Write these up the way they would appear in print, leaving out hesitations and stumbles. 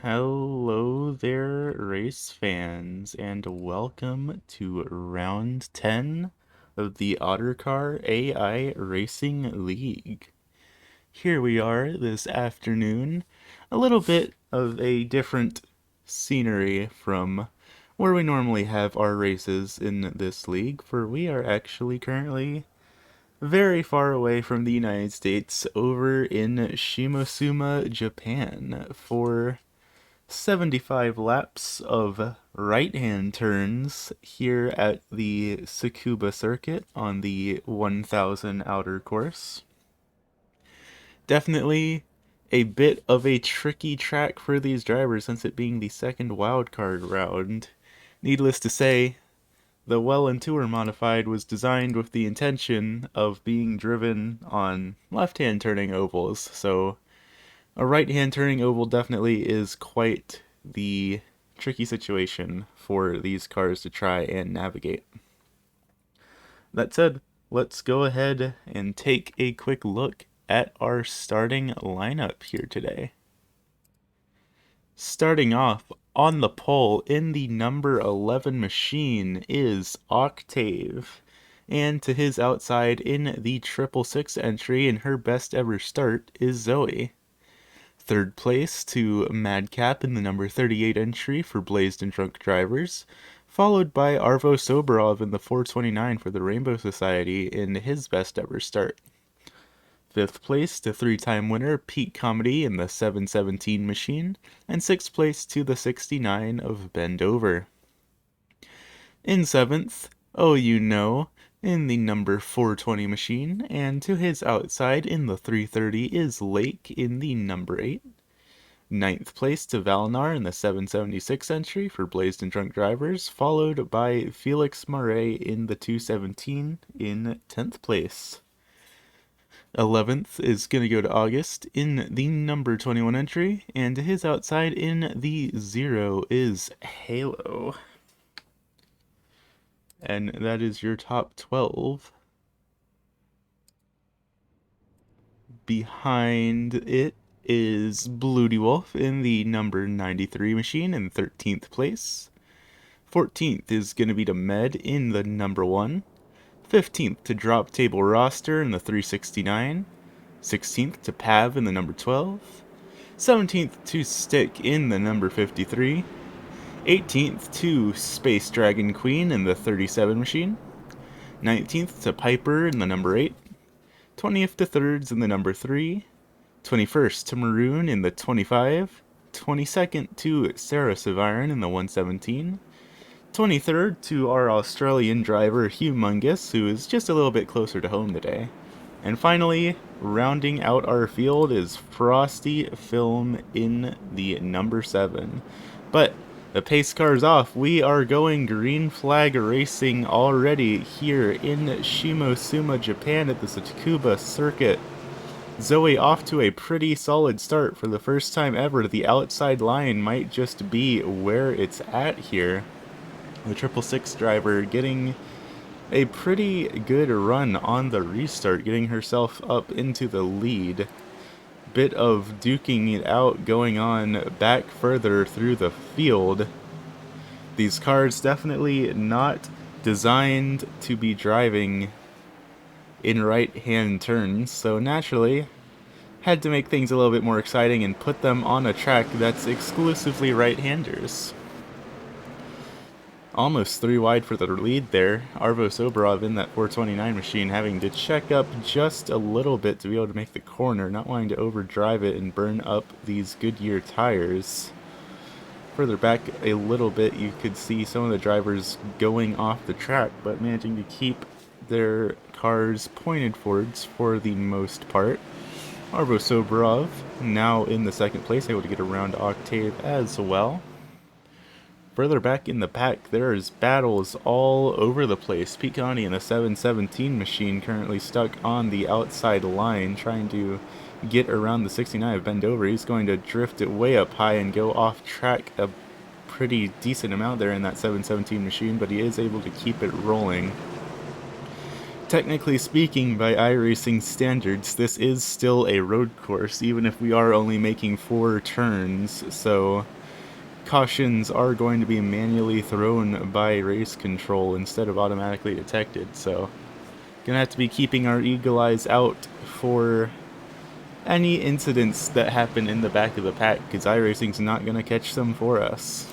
Hello there, race fans, and welcome to round 10 of the Ottercar AI Racing League. Here we are this afternoon, a little bit of a different scenery from where we normally have our races in this league, for we are actually currently very far away from the United States over in Shimosuma, Japan, for 75 laps of right-hand turns here at the Tsukuba circuit on the 1000 outer course. Definitely a bit of a tricky track for these drivers since it being the second wildcard round. Needless to say, the Welland Tour Modified was designed with the intention of being driven on left-hand turning ovals, so a right-hand turning oval definitely is quite the tricky situation for these cars to try and navigate. That said, let's go ahead and take a quick look at our starting lineup here today. Starting off on the pole in the number 11 machine is Octave, and to his outside in the 666 entry in her best ever start is Zoe. Third place to Madcap in the number 38 entry for Blazed and Drunk Drivers, followed by Arvo Soborov in the 429 for the Rainbow Society in his best ever start. Fifth place to three-time winner Pete Comedy in the 717 machine, and sixth place to the 69 of Bend Over. In seventh, Oh You Know, in the number 420 machine, and to his outside in the 330 is Lake in the number 8. Ninth place to Valnar in the 776 entry for Blazed and Drunk Drivers, followed by Felix Moray in the 217 in 10th place. 11th is going to go to August in the number 21 entry, and to his outside in the 0 is Halo. And that is your top 12. Behind it is Bloody Wolf in the number 93 machine in 13th place. 14th is going to be to Med in the number 1. 15th to Drop Table Roster in the 369. 16th to Pav in the number 12. 17th to Stick in the number 53. 18th to Space Dragon Queen in the 37 machine. 19th to Piper in the number 8. 20th to Thirds in the number 3. 21st to Maroon in the 25. 22nd to Sarah Seviron in the 117. 23rd to our Australian driver Humongous, who is just a little bit closer to home today. And finally, rounding out our field is Frosty Film in the number 7. But the pace car's off. We are going green flag racing already here in Shimosuma, Japan at the Tsukuba circuit. Zoe off to a pretty solid start for the first time ever. The outside line might just be where it's at here. The 666 driver getting a pretty good run on the restart, getting herself up into the lead. Bit of duking it out going on back further through the field. These cars definitely not designed to be driving in right-hand turns, so naturally had to make things a little bit more exciting and put them on a track that's exclusively right-handers. Almost 3 wide for the lead there. Arvo Soborov in that 429 machine having to check up just a little bit to be able to make the corner, not wanting to overdrive it and burn up these Goodyear tires. Further back a little bit, you could see some of the drivers going off the track, but managing to keep their cars pointed forwards for the most part. Arvo Soborov now in the second place, able to get around Octave as well. Further back in the pack, there's battles all over the place. Pete Connie in a 717 machine currently stuck on the outside line, trying to get around the 69 of Bend Over. He's going to drift it way up high and go off track a pretty decent amount there in that 717 machine, but he is able to keep it rolling. technically speaking, by iRacing standards, this is still a road course, even if we are only making 4 turns, so cautions are going to be manually thrown by race control instead of automatically detected, so gonna have to be keeping our eagle eyes out for any incidents that happen in the back of the pack, because iRacing's not gonna catch them for us.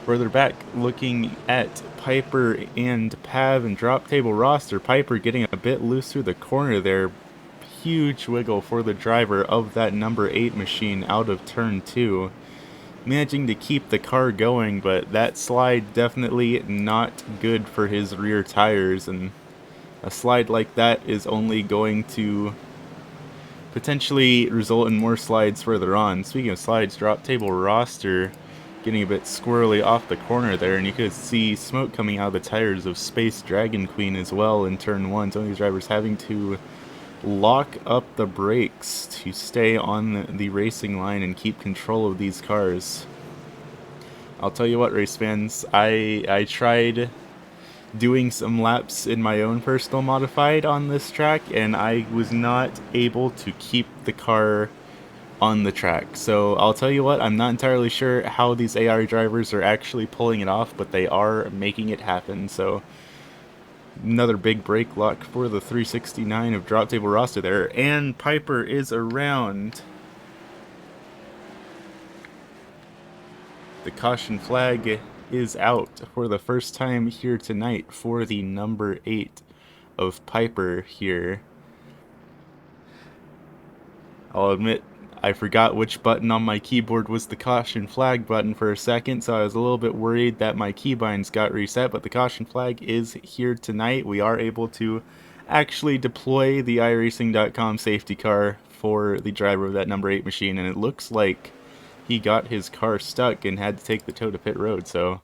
Further back, looking at Piper and Pav and drop table roster. Piper getting a bit loose through the corner there. Huge wiggle for the driver of that number 8 machine out of turn 2. Managing to keep the car going, but that slide definitely not good for his rear tires, and a slide like that is only going to potentially result in more slides further on. Speaking of slides, drop table roster getting a bit squirrely off the corner there, and you could see smoke coming out of the tires of Space Dragon Queen as well in turn 1. Some of these drivers having to lock up the brakes to stay on the racing line and keep control of these cars. I'll tell you what, race fans, I tried doing some laps in my own personal modified on this track, and I was not able to keep the car on the track. So I'll tell you what, I'm not entirely sure how these AR drivers are actually pulling it off, but they are making it happen. So another big brake lock for the 369 of drop table roster there, and Piper is around. The caution flag is out for the first time here tonight for the number 8 of Piper here. I'll admit, I forgot which button on my keyboard was the caution flag button for a second, so I was a little bit worried that my keybinds got reset, but the caution flag is here tonight. We are able to actually deploy the iRacing.com safety car for the driver of that number 8 machine, and it looks like he got his car stuck and had to take the tow to pit road. So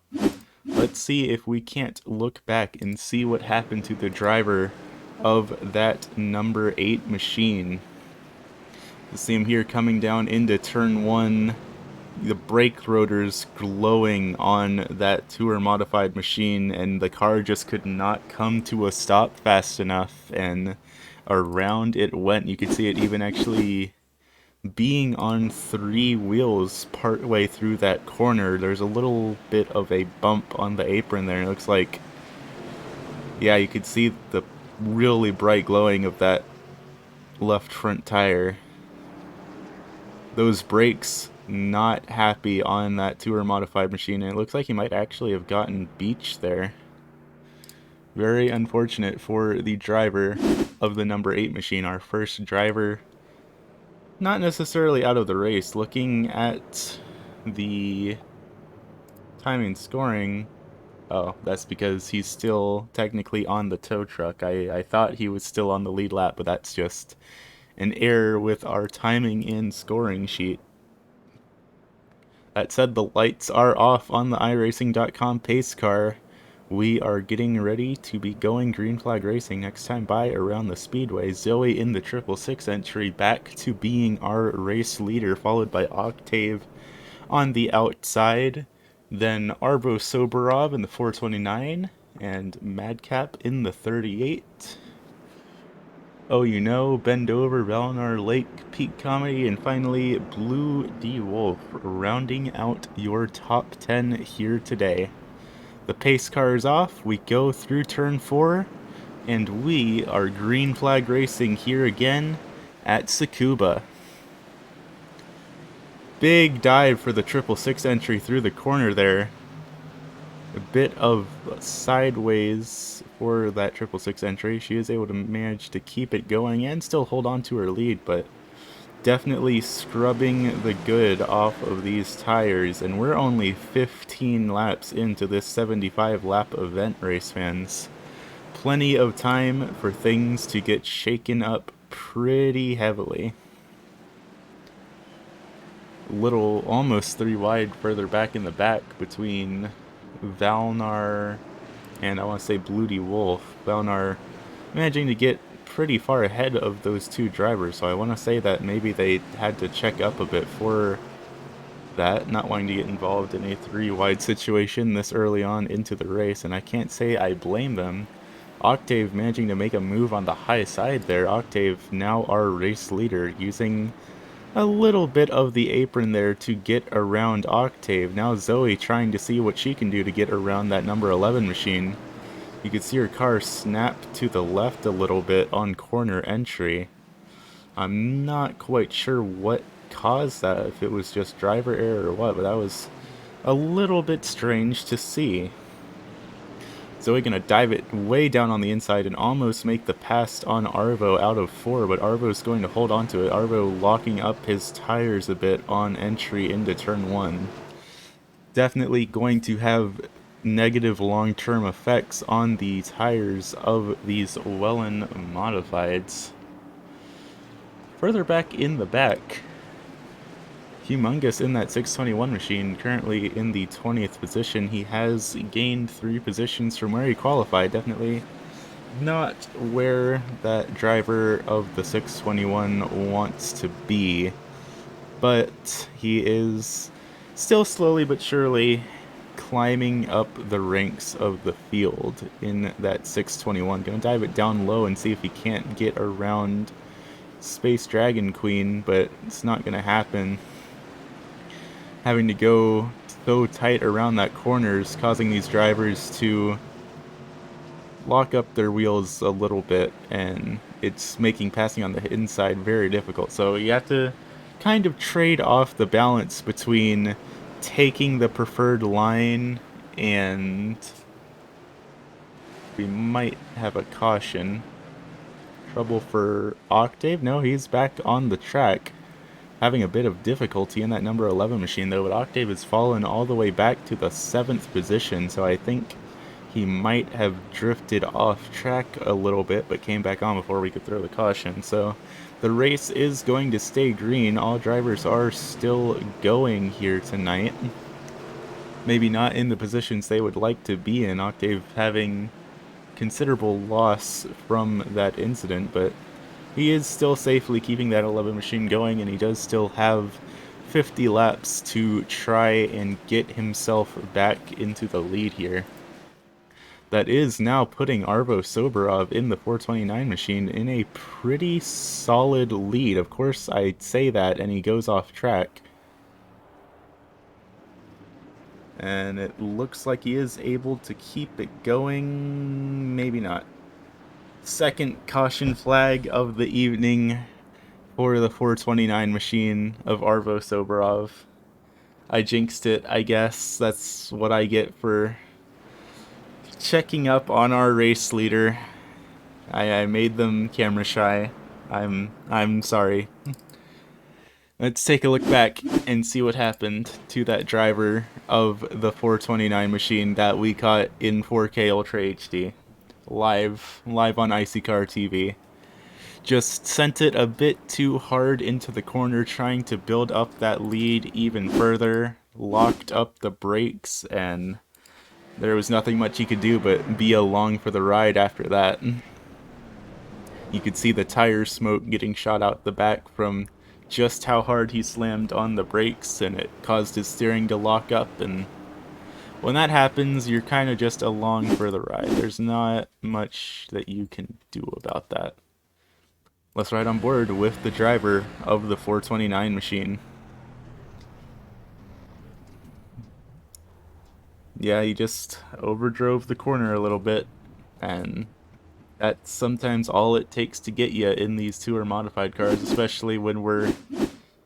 let's see if we can't look back and see what happened to the driver of that number 8 machine. You see him here coming down into turn 1, the brake rotors glowing on that tour modified machine, and the car just could not come to a stop fast enough, and around it went. You could see it even actually being on 3 wheels part way through that corner. There's a little bit of a bump on the apron there. It looks like, yeah, you could see the really bright glowing of that left front tire. Those brakes not happy on that tour modified machine, and it looks like he might actually have gotten beached there. Very unfortunate for the driver of the number 8 machine, our first driver not necessarily out of the race. Looking at the timing scoring, oh, that's because he's still technically on the tow truck. I thought he was still on the lead lap, but that's just an error with our timing and scoring sheet. That said, the lights are off on the iRacing.com pace car. We are getting ready to be going green flag racing next time by around the speedway. Zoe in the 666 entry, back to being our race leader, followed by Octave on the outside. Then Arvo Soberov in the 429, and Madcap in the 38. Oh, you know, Bend Over, Valinar, Lake, Peak Comedy, and finally Blue D Wolf, rounding out your top 10 here today. The pace car is off, we go through turn 4, and we are green flag racing here again at Tsukuba. Big dive for the 666 entry through the corner there. A bit of sideways for that 666 entry. She is able to manage to keep it going and still hold on to her lead, but definitely scrubbing the good off of these tires, and we're only 15 laps into this 75 lap event, race fans. Plenty of time for things to get shaken up pretty heavily. Little, almost 3 wide further back in the back between Valnar and I want to say Bloody Wolf. Valnar managing to get pretty far ahead of those 2 drivers, so I want to say that maybe they had to check up a bit for that, not wanting to get involved in a 3 wide situation this early on into the race, and I can't say I blame them. Octave managing to make a move on the high side there. Octave, now our race leader, using a little bit of the apron there to get around Octave. Now Zoe trying to see what she can do to get around that number 11 machine. You can see her car snap to the left a little bit on corner entry. I'm not quite sure what caused that, if it was just driver error or what, but that was a little bit strange to see. Zoe gonna dive it way down on the inside and almost make the pass on Arvo out of 4, but Arvo's going to hold on to it. Arvo locking up his tires a bit on entry into turn 1. Definitely going to have negative long-term effects on the tires of these Wellen modifieds. Further back in the back, Humongous in that 621 machine, currently in the 20th position. He has gained 3 positions from where he qualified. Definitely not where that driver of the 621 wants to be, but he is still slowly but surely climbing up the ranks of the field in that 621. Gonna dive it down low and see if he can't get around Space Dragon Queen, but it's not gonna happen. Having to go so tight around that corner is causing these drivers to lock up their wheels a little bit, and it's making passing on the inside very difficult. So you have to kind of trade off the balance between taking the preferred line, and we might have a caution. Trouble for Octave? No, he's back on the track. Having a bit of difficulty in that number 11 machine though, but Octave has fallen all the way back to the 7th position, so I think he might have drifted off track a little bit, but came back on before we could throw the caution. So the race is going to stay green. All drivers are still going here tonight. Maybe not in the positions they would like to be in, Octave having considerable loss from that incident, but he is still safely keeping that 11 machine going, and he does still have 50 laps to try and get himself back into the lead here. That is now putting Arvo Soberov in the 429 machine in a pretty solid lead. Of course, I say that, and he goes off track. And it looks like he is able to keep it going. Maybe not. Second caution flag of the evening for the 429 machine of Arvo Soberov. I jinxed it, I guess. That's what I get for checking up on our race leader. I made them camera shy. I'm sorry. Let's take a look back and see what happened to that driver of the 429 machine that we caught in 4K Ultra HD. Live on Icycar TV. Just sent it a bit too hard into the corner, trying to build up that lead even further. Locked up the brakes, and there was nothing much he could do but be along for the ride after that. You could see the tire smoke getting shot out the back from just how hard he slammed on the brakes, and it caused his steering to lock up, and when that happens, you're kind of just along for the ride. There's not much that you can do about that. Let's ride on board with the driver of the 429 machine. Yeah, he just overdrove the corner a little bit, and that's sometimes all it takes to get you in these tour modified cars, especially when we're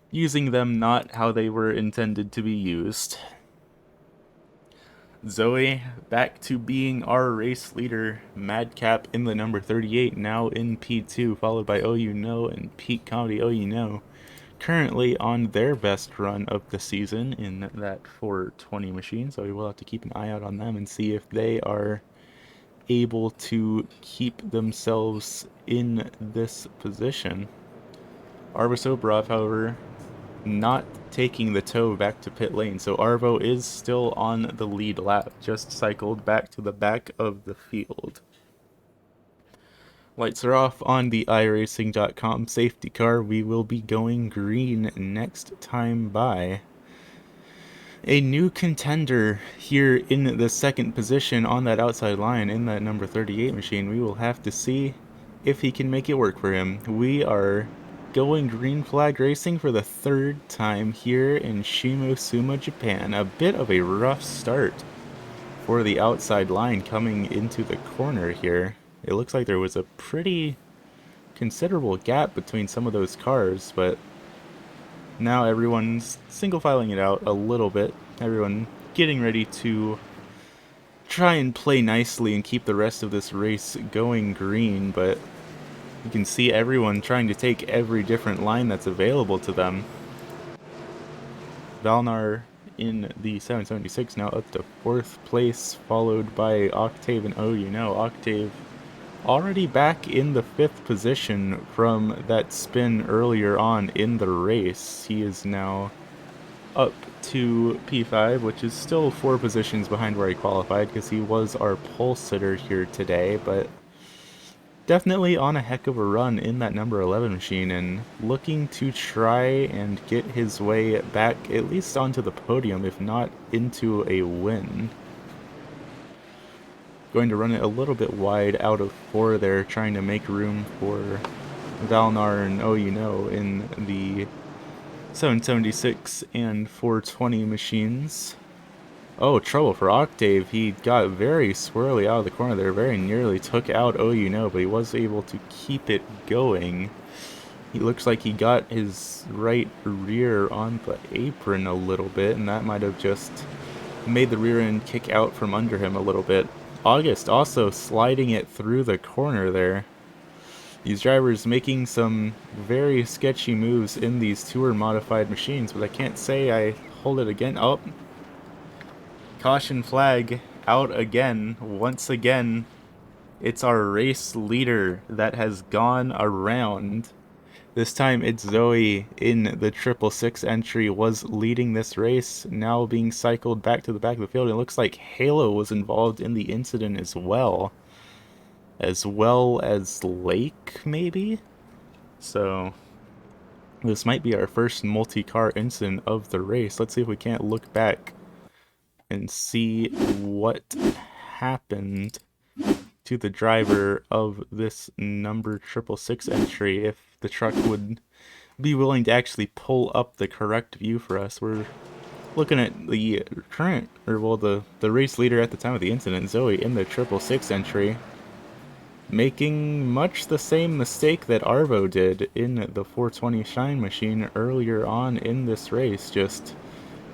using them not how they were intended to be used. Zoe back to being our race leader. Madcap in the number 38, now in P2, followed by Oh You Know and Peak Comedy Oh You Know, currently on their best run of the season in that 420 machine, so we will have to keep an eye out on them and see if they are able to keep themselves in this position. Arvo Soberov, however, not taking the tow back to pit lane, so Arvo is still on the lead lap, just cycled back to the back of the field. Lights are off on the iRacing.com safety car. We will be going green next time by. A new contender here in the second position on that outside line in that number 38 machine. We will have to see if he can make it work for him. We are going green flag racing for the third time here in Shimosuma, Japan. A bit of a rough start for the outside line coming into the corner here. It looks like there was a pretty considerable gap between some of those cars, but now everyone's single filing it out a little bit. Everyone getting ready to try and play nicely and keep the rest of this race going green, but you can see everyone trying to take every different line that's available to them. Valnar in the 776 now up to 4th place, followed by Octave and Oh You Know. Octave already back in the 5th position from that spin earlier on in the race. He is now up to P5, which is still 4 positions behind where he qualified because he was our pole sitter here today, but definitely on a heck of a run in that number 11 machine and looking to try and get his way back at least onto the podium, if not into a win. Going to run it a little bit wide out of 4 there, trying to make room for Valnar and Oh You Know in the 776 and 420 machines. Oh, trouble for Octave. He got very swirly out of the corner there, very nearly took out Oh You Know, but he was able to keep it going. He looks like he got his right rear on the apron a little bit, and that might have just made the rear end kick out from under him a little bit. August also sliding it through the corner there. These drivers making some very sketchy moves in these tour modified machines, but I can't say I hold it again. Oh, caution flag out again. Once again, it's our race leader that has gone around. This time it's Zoe in the 666 entry was leading this race, now being cycled back to the back of the field. It looks like Halo was involved in the incident as well as Lake, maybe? So this might be our first multi-car incident of the race. Let's see if we can't look back and see what happened to the driver of this number 666 entry, if the truck would be willing to actually pull up the correct view for us. We're looking at the current, or well, the race leader at the time of the incident, Zoe, in the 666 entry, making much the same mistake that Arvo did in the 420 Shine machine earlier on in this race, just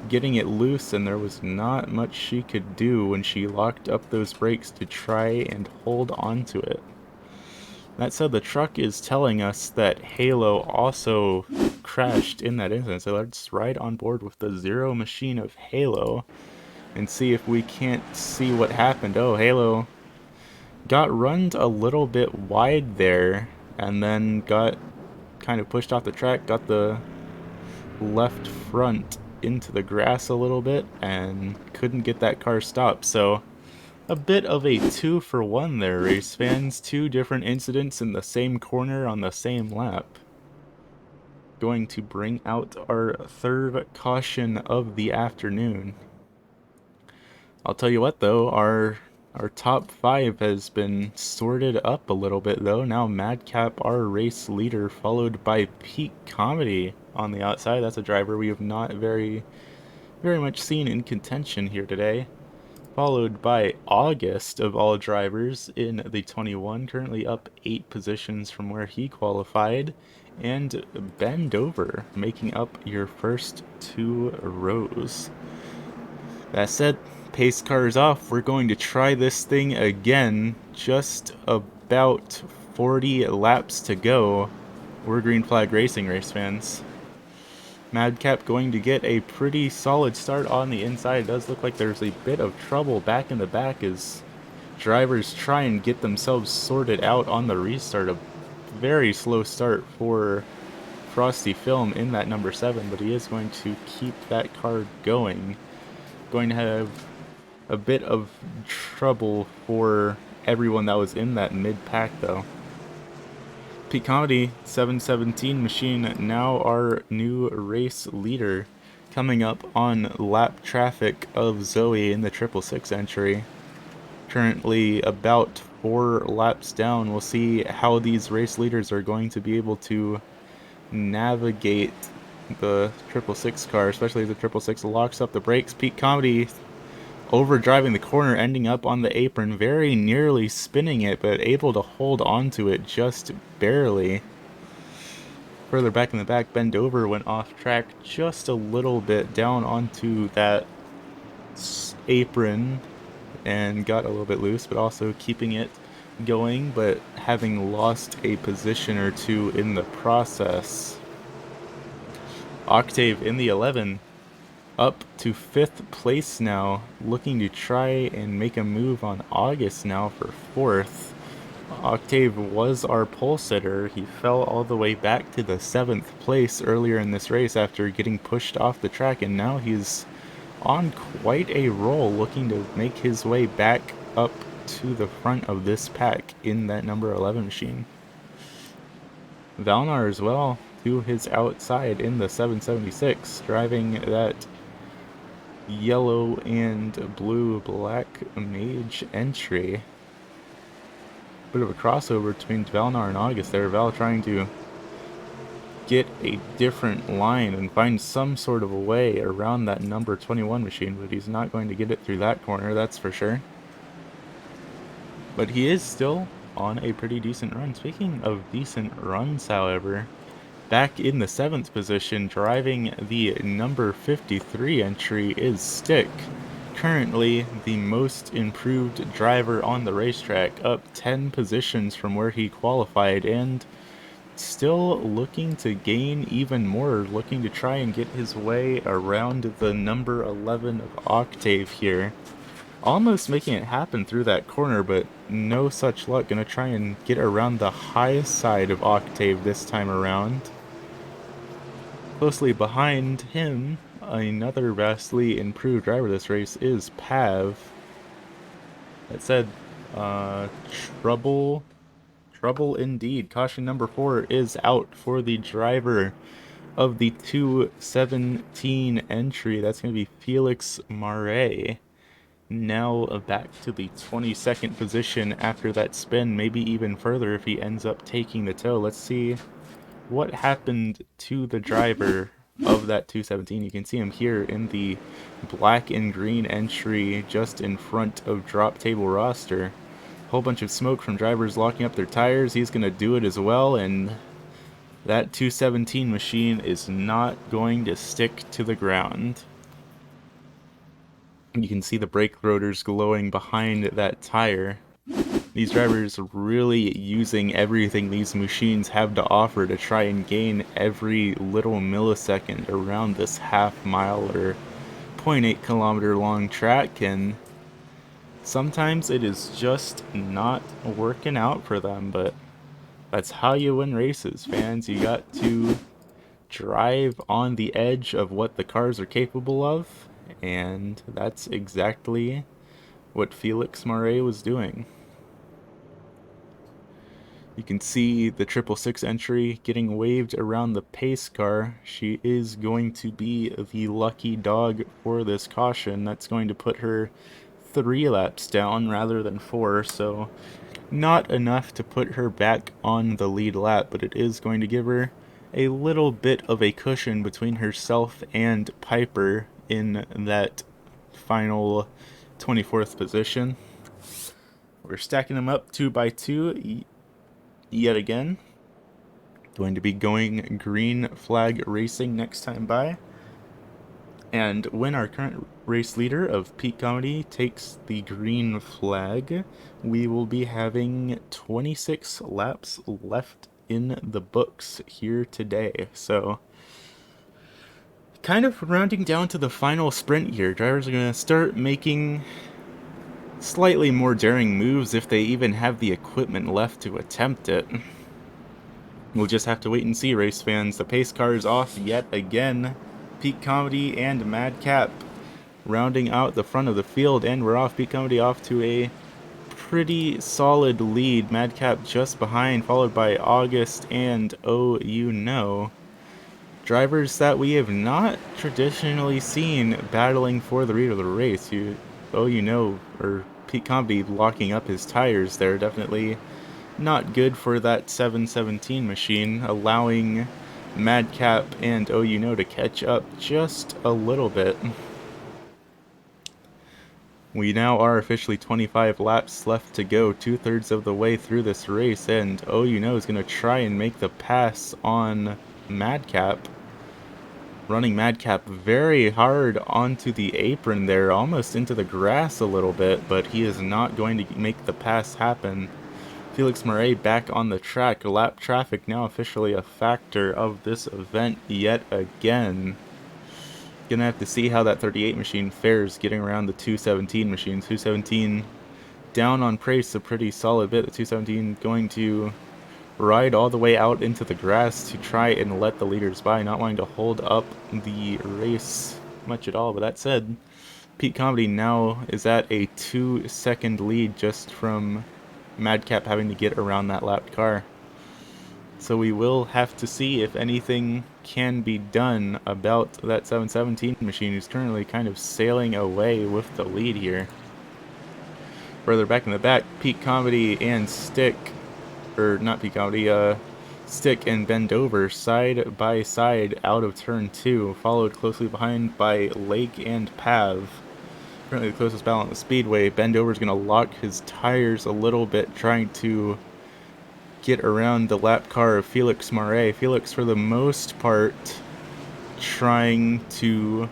getting it loose, and there was not much she could do when she locked up those brakes to try and hold on to it. That said, the truck is telling us that Halo also crashed in that incident, so let's ride on board with the Zero machine of Halo and see if we can't see what happened. Oh, Halo got runned a little bit wide there, and then got kind of pushed off the track, got the left front into the grass a little bit, and couldn't get that car stopped. So a bit of a 2-for-1 there, race fans. 2 different incidents in the same corner on the same lap. Going to bring out our 3rd caution of the afternoon. I'll tell you what though, our top 5 has been sorted up a little bit though. Now Madcap, our race leader, followed by Peak Comedy on the outside. That's a driver we have not very much seen in contention here today. Followed by August, of all drivers, in the 21, currently up 8 positions from where he qualified. And Ben Dover, making up your first 2 rows. That said, pace car is off. We're going to try this thing again. Just about 40 laps to go. We're green flag racing, race fans. Madcap going to get a pretty solid start on the inside. It does look like there's a bit of trouble back in the back as drivers try and get themselves sorted out on the restart. A very slow start for Frosty Film in that number 7, but he is going to keep that car going. Going to have a bit of trouble for everyone that was in that mid-pack though. Peak Comedy 717 machine, now our new race leader, coming up on lap traffic of Zoe in the 666 entry. Currently about 4 laps down. We'll see how these race leaders are going to be able to navigate the 666 car, especially as the 666 locks up the brakes. Peak Comedy overdriving the corner, ending up on the apron, very nearly spinning it, but able to hold on to it just barely. Further back in the back, bend over, went off track just a little bit down onto that apron and got a little bit loose, but also keeping it going, but having lost a position or two in the process. Octave in the 11, up to 5th place now, looking to try and make a move on August now for 4th. Octave was our pole sitter. He fell all the way back to the 7th place earlier in this race after getting pushed off the track, and now he's on quite a roll, looking to make his way back up to the front of this pack in that number 11 machine. Valnar as well to his outside in the 776, driving that yellow and blue black mage entry. Bit of a crossover between Valnar and August there. Val trying to get a different line and find some sort of a way around that number 21 machine, but he's not going to get it through that corner, that's for sure. But he is still on a pretty decent run. Speaking of decent runs, however, back in the 7th position, driving the number 53 entry is Stick. Currently the most improved driver on the racetrack, up 10 positions from where he qualified, and still looking to gain even more, looking to try and get his way around the number 11 of Octave here. Almost making it happen through that corner, but no such luck. Gonna try and get around the high side of Octave this time around. Closely behind him, another vastly improved driver this race is Pav. That said, trouble indeed. Caution number 4 is out for the driver of the 217 entry. That's going to be Felix Moray. Now back to the 22nd position after that spin, maybe even further if he ends up taking the tow. Let's see what happened to the driver of that 217. You can see him here in the black and green entry just in front of drop table roster. Whole bunch of smoke from drivers locking up their tires. He's gonna do it as well, and that 217 machine is not going to stick to the ground. You can see the brake rotors glowing behind that tire. These drivers really using everything these machines have to offer to try and gain every little millisecond around this half-mile or 0.8 kilometer long track, and sometimes it is just not working out for them, but that's how you win races, fans. You got to drive on the edge of what the cars are capable of, and that's exactly what Felix Moray was doing. You can see the 666 entry getting waved around the pace car. She is going to be the lucky dog for this caution. That's going to put her 3 laps down rather than 4, so not enough to put her back on the lead lap, but it is going to give her a little bit of a cushion between herself and Piper in that final 24th position. We're stacking them up 2 by 2 yet again. Going to be going green flag racing next time by. And when our current race leader of Peak Comedy takes the green flag, we will be having 26 laps left in the books here today. So kind of rounding down to the final sprint here. Drivers are going to start making slightly more daring moves if they even have the equipment left to attempt it. We'll just have to wait and see, race fans. The pace car is off yet again. Peak Comedy and Madcap rounding out the front of the field, and we're off. Peak Comedy off to a pretty solid lead. Madcap just behind, followed by August and Oh You Know. drivers that we have not traditionally seen battling for the lead of the race. Or Pete Comedy locking up his tires there, definitely not good for that 717 machine, allowing Madcap and to catch up just a little bit. We now are officially 25 laps left to go, 2/3 of the way through this race, and is going to try and make the pass on Madcap. Running Madcap very hard onto the apron there, almost into the grass a little bit, but he is not going to make the pass happen. Felix Moray back on the track. Lap traffic now officially a factor of this event yet again. Gonna have to see how that 38 machine fares getting around the 217 machine. 217 down on pace a pretty solid bit. The 217 going to ride all the way out into the grass to try and let the leaders by, not wanting to hold up the race much at all. But that said, Pete Comedy now is at a 2-second lead just from Madcap having to get around that lapped car. So we will have to see if anything can be done about that 717 machine, who's currently kind of sailing away with the lead here. Further back in the back, Pete Comedy and Stick and Bend Over side by side out of turn 2, followed closely behind by Lake and Pav. Currently the closest battle on the speedway. Bend Over is going to lock his tires a little bit, trying to get around the lap car of Felix Moray. Felix, for the most part, trying to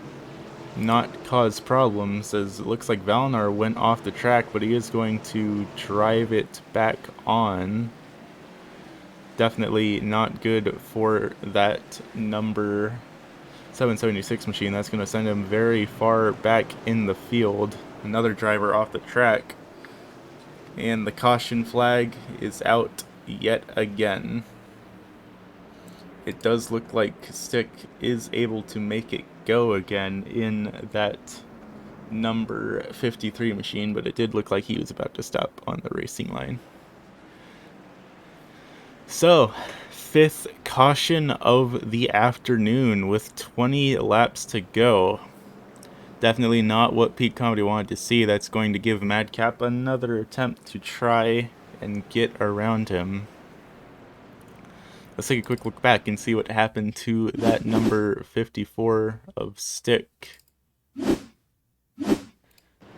not cause problems, as it looks like Valnar went off the track, but he is going to drive it back on. Definitely not good for that number 776 machine. That's going to send him very far back in the field. Another driver off the track, and the caution flag is out yet again. It does look like Stick is able to make it go again in that number 53 machine, but it did look like he was about to stop on the racing line. So, 5th caution of the afternoon with 20 laps to go. Definitely not what Pete Comedy wanted to see. That's going to give Madcap another attempt to try and get around him. Let's take a quick look back and see what happened to that number 54 of Stick.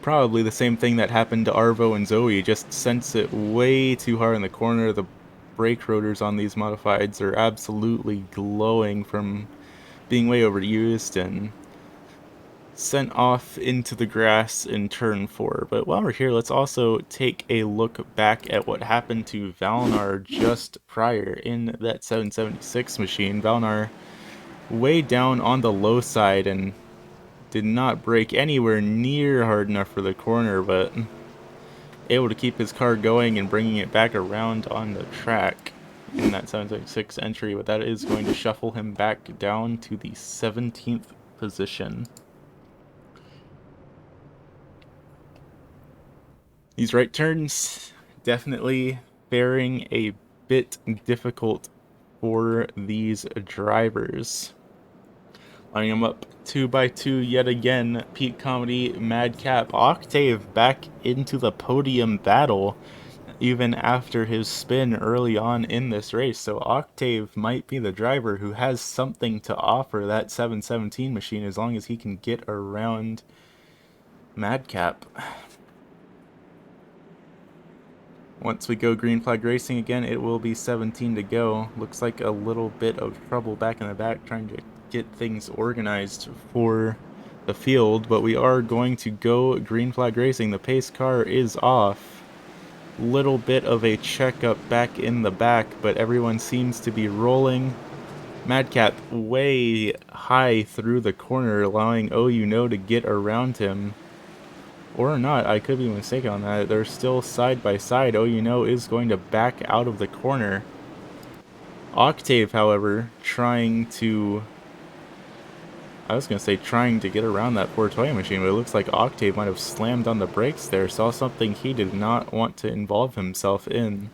Probably the same thing that happened to Arvo and Zoe, just sent it way too hard in the corner. The brake rotors on these modifieds are absolutely glowing from being way overused and sent off into the grass in turn 4. But while we're here, let's also take a look back at what happened to Valnar just prior in that 776 machine. Valnar way down on the low side and did not brake anywhere near hard enough for the corner, but able to keep his car going and bringing it back around on the track in that 776 entry, but that is going to shuffle him back down to the 17th position. These right turns definitely faring a bit difficult for these drivers. Lining them up 2 by 2 yet again. Pete Comedy, Madcap, Octave back into the podium battle even after his spin early on in this race. So Octave might be the driver who has something to offer that 717 machine, as long as he can get around Madcap. Once we go green flag racing again, it will be 17 to go. Looks like a little bit of trouble back in the back trying to get things organized for the field, but we are going to go green flag racing. The pace car is off. Little bit of a checkup back in the back, but everyone seems to be rolling. Madcap way high through the corner, allowing to get around him. Or not, I could be mistaken on that. They're still side by side. is going to back out of the corner. Octave, however, trying to get around that 420 machine, but it looks like Octave might have slammed on the brakes there. Saw something he did not want to involve himself in.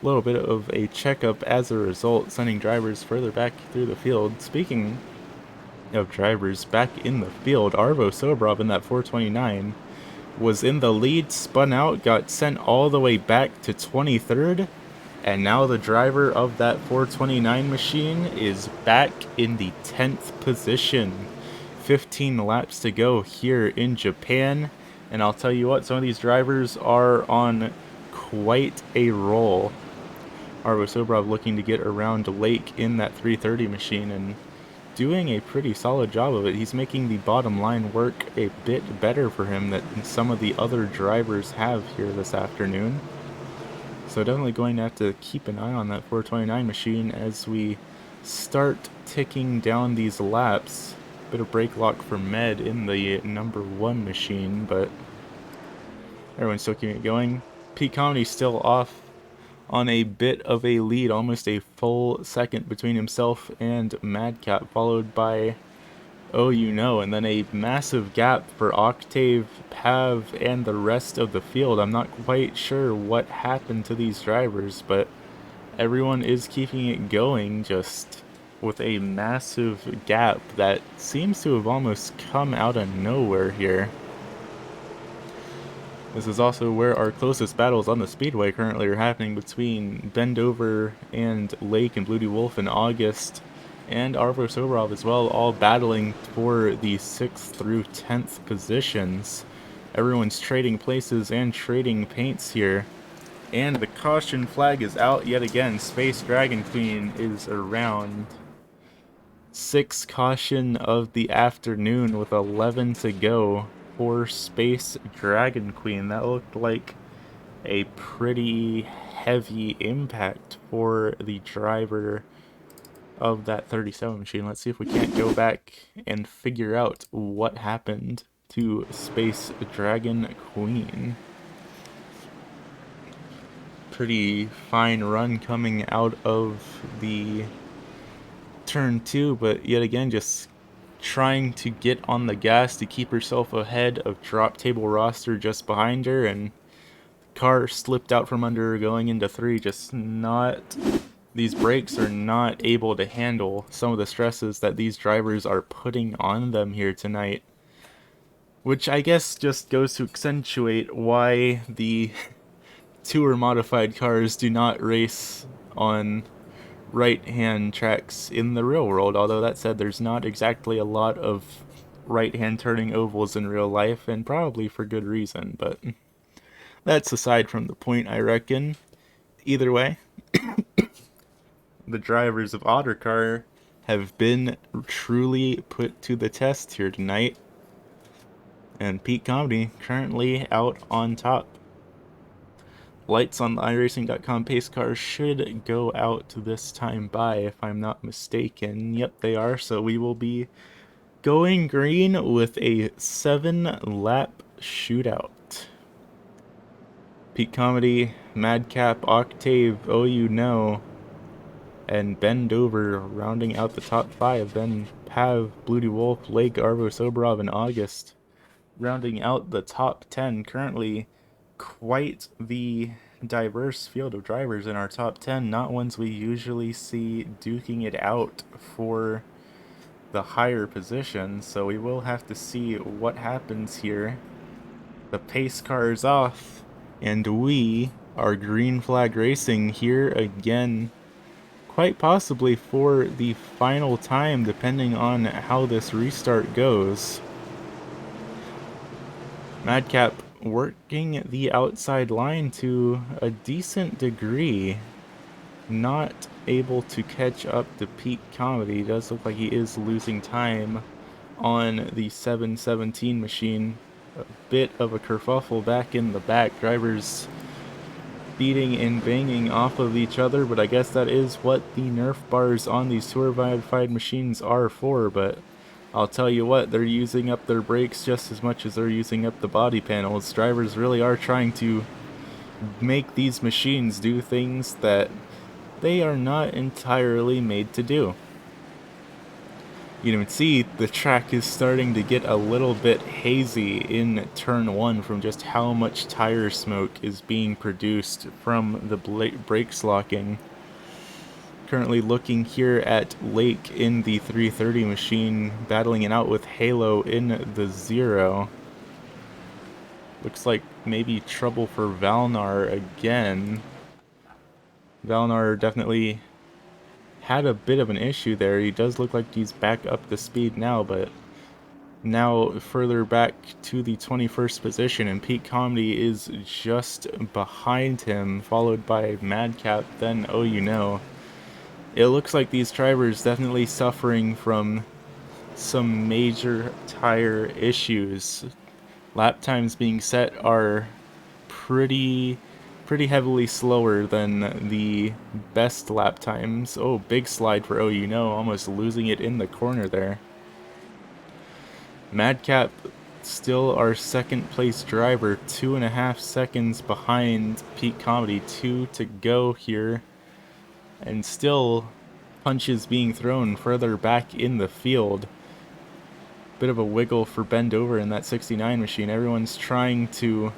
little bit of a checkup as a result, sending drivers further back through the field. Speaking of drivers back in the field, Arvo Sobrov in that 429 was in the lead, spun out, got sent all the way back to 23rd, and now the driver of that 429 machine is back in the 10th position. 15 laps to go here in Japan, and I'll tell you what, some of these drivers are on quite a roll. Arvo Sobrov looking to get around Lake in that 330 machine and doing a pretty solid job of it. He's making the bottom line work a bit better for him than some of the other drivers have here this afternoon. So definitely going to have to keep an eye on that 429 machine as we start ticking down these laps. Bit of brake lock for Med in the number 1 machine, but everyone's still keeping it going. Pete Comedy still off on a bit of a lead, almost a full second between himself and Madcap, followed by Oh You Know, and then a massive gap for Octave, Pav, and the rest of the field. I'm not quite sure what happened to these drivers, but everyone is keeping it going, just with a massive gap that seems to have almost come out of nowhere here. This is also where our closest battles on the speedway currently are happening, between Bendover and Lake and Bloody Wolf in August, and Arvo Sobrov as well, all battling for the 6th through 10th positions. Everyone's trading places and trading paints here. And the caution flag is out yet again. Space Dragon Queen is around. 6th caution of the afternoon with 11 to go for Space Dragon Queen. That looked like a pretty heavy impact for the driver of that 37 machine. Let's see if we can't go back and figure out what happened to Space Dragon Queen. Pretty fine run coming out of the turn 2, but yet again just trying to get on the gas to keep herself ahead of Drop Table Roster just behind her, and the car slipped out from under her going into 3. Just not, these brakes are not able to handle some of the stresses that these drivers are putting on them here tonight, which I guess just goes to accentuate why the tour modified cars do not race on right-hand tracks in the real world. Although that said, there's not exactly a lot of right-hand turning ovals in real life, and probably for good reason, but that's aside from the point, I reckon. Either way, the drivers of Ottercar have been truly put to the test here tonight, and Pete Comedy currently out on top. Lights on the iRacing.com pace car should go out this time by, if I'm not mistaken. Yep, they are, so we will be going green with a 7-lap shootout. Pete Comedy, Madcap, Octave, Oh You Know, and Bendover rounding out the top 5. Then Pav, Bloody Wolf, Lake, Arvo Sobrov, and August rounding out the top 10. Currently quite the diverse field of drivers in our top 10, not ones we usually see duking it out for the higher positions, so we will have to see what happens here. The pace car is off, and we are green flag racing here again, quite possibly for the final time, depending on how this restart goes. Madcap working the outside line to a decent degree, not able to catch up to Pete Comedy. It does look like he is losing time on the 717 machine. A bit of a kerfuffle back in the back, drivers beating and banging off of each other, but I guess that is what the Nerf bars on these tour modified machines are for. But I'll tell you what, they're using up their brakes just as much as they're using up the body panels. Drivers really are trying to make these machines do things that they are not entirely made to do. You can see the track is starting to get a little bit hazy in turn 1 from just how much tire smoke is being produced from the brakes locking. Currently looking here at Lake in the 330 machine, battling it out with Halo in the 0. Looks like maybe trouble for Valnar again. Valnar definitely had a bit of an issue there. He does look like he's back up to speed now, but now further back to the 21st position, and Pete Comedy is just behind him, followed by Madcap, then Oh You Know. It looks like these drivers definitely suffering from some major tire issues. Lap times being set are pretty heavily slower than the best lap times. Oh, big slide for Oh You Know, almost losing it in the corner there. Madcap still our second place driver, 2.5 seconds behind Pete Comedy, 2 to go here, and still punches being thrown further back in the field. Bit of a wiggle for bend over in that 69 machine. Everyone's trying to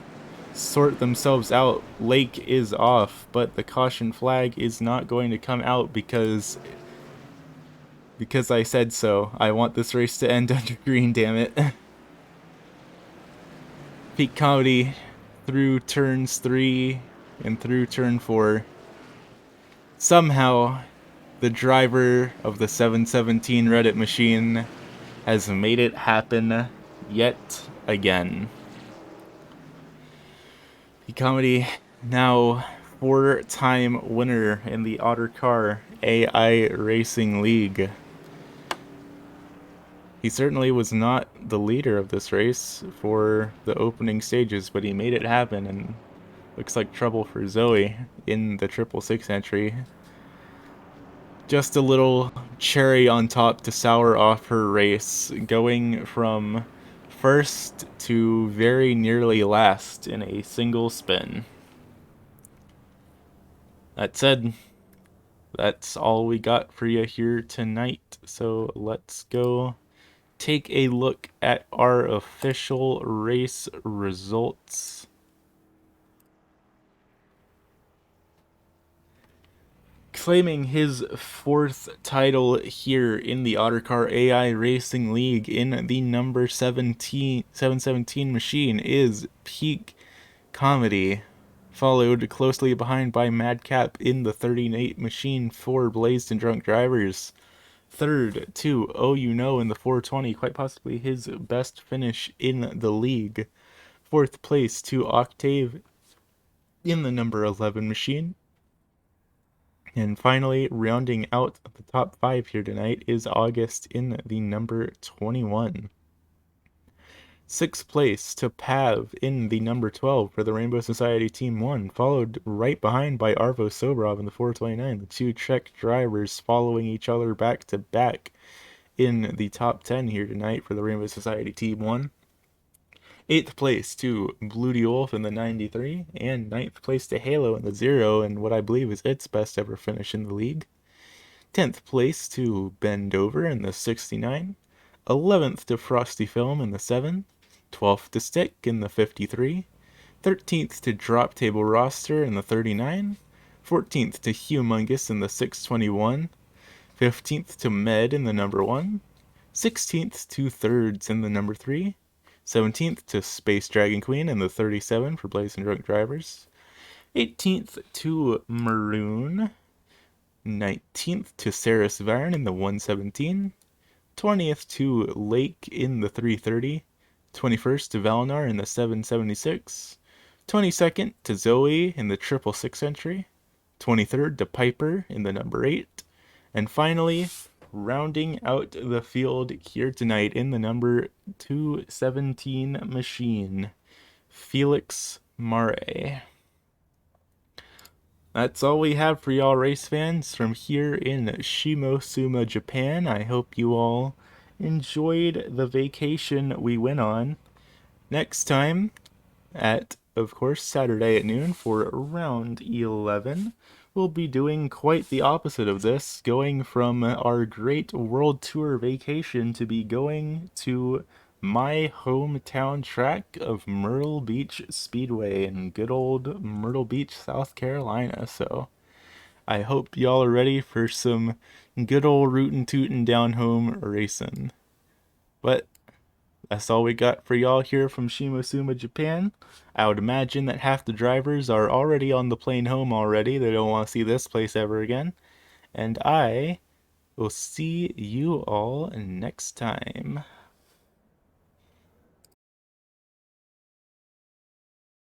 sort themselves out. Lake is off, but the caution flag is not going to come out because I said so. I want this race to end under green, damn it. Peak Comedy through turns 3 and through turn 4. Somehow, the driver of the 717 Reddit machine has made it happen yet again. Peak Comedy, now 4-time winner in the Ottercar iRacing League. He certainly was not the leader of this race for the opening stages, but he made it happen, and looks like trouble for Zoe in the 666 entry. Just a little cherry on top to sour off her race, going from first to very nearly last in a single spin. That said, that's all we got for you here tonight, so let's go take a look at our official race results. Claiming his 4th title here in the Ottercar AI Racing League in the number 717 machine is Peak Comedy, followed closely behind by Madcap in the 38 machine for Blazed and Drunk Drivers. Third to Oh You Know in the 420, quite possibly his best finish in the league. 4th place to Octave in the number 11 machine. And finally, rounding out the top 5 here tonight is August in the number 21. 6th place to Pav in the number 12 for the Rainbow Society Team 1, followed right behind by Arvo Sobrov in the 429. The two Czech drivers following each other back to back in the top 10 here tonight for the Rainbow Society Team 1. 8th place to Bloody Wolf in the 93, and 9th place to Halo in the 0, and what I believe is its best ever finish in the league. 10th place to Bend Over in the 69, 11th to Frosty Film in the 7, 12th to Stick in the 53, 13th to Drop Table Roster in the 39, 14th to Humongous in the 621, 15th to Med in the number 1, 16th to Thirds in the number 3, 17th to Space Dragon Queen in the 37 for Blaze and Drunk Drivers, 18th to Maroon, 19th to Saris Varn in the 117, 20th to Lake in the 330, 21st to Valnar in the 776, 22nd to Zoe in the 666 entry, 23rd to Piper in the number 8, and finally, rounding out the field here tonight in the number 217 machine, Felix Moray. That's all we have for y'all race fans from here in Shimosuma, Japan. I hope you all enjoyed the vacation we went on. Next time, at, of course, Saturday at noon for round 11, we'll be doing quite the opposite of this, going from our great world tour vacation to be going to my hometown track of Myrtle Beach Speedway in good old Myrtle Beach, South Carolina. So I hope y'all are ready for some good old rootin' tootin' down home racing. But that's all we got for y'all here from Shimosuma, Japan. I would imagine that half the drivers are already on the plane home already. They don't want to see this place ever again. And I will see you all next time.